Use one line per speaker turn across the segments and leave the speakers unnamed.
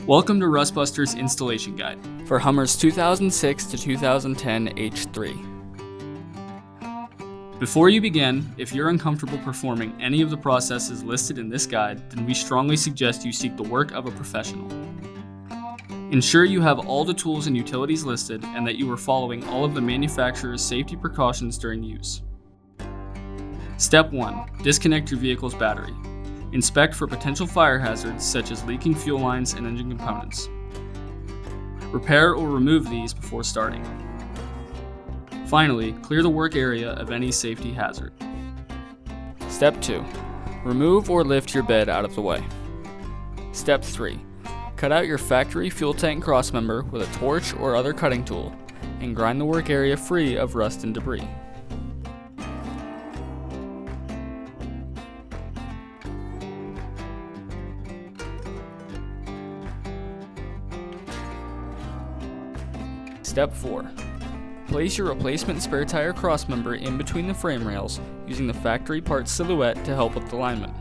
Welcome to Rustbuster's installation guide
for Hummer's 2006 to 2010 H3.
Before you begin, if you're uncomfortable performing any of the processes listed in this guide, then we strongly suggest you seek the work of a professional. Ensure you have all the tools and utilities listed and that you are following all of the manufacturer's safety precautions during use. Step 1. Disconnect your vehicle's battery. Inspect for potential fire hazards such as leaking fuel lines and engine components. Repair or remove these before starting. Finally, clear the work area of any safety hazard.
Step 2. Remove or lift your bed out of the way. Step 3. Cut out your factory fuel tank crossmember with a torch or other cutting tool and grind the work area free of rust and debris. Step 4. Place your replacement spare tire crossmember in between the frame rails using the factory part silhouette to help with alignment.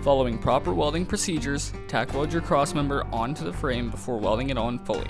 Following proper welding procedures, tack weld your crossmember onto the frame before welding it on fully.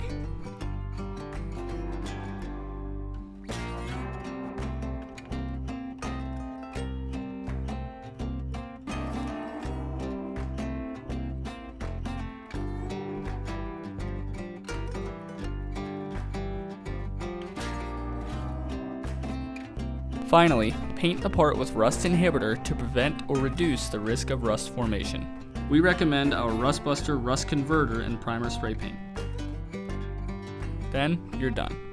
Finally, paint the part with rust inhibitor to prevent or reduce the risk of rust formation.
We recommend our Rustbuster Rust Converter and Primer Spray Paint.
Then, you're done.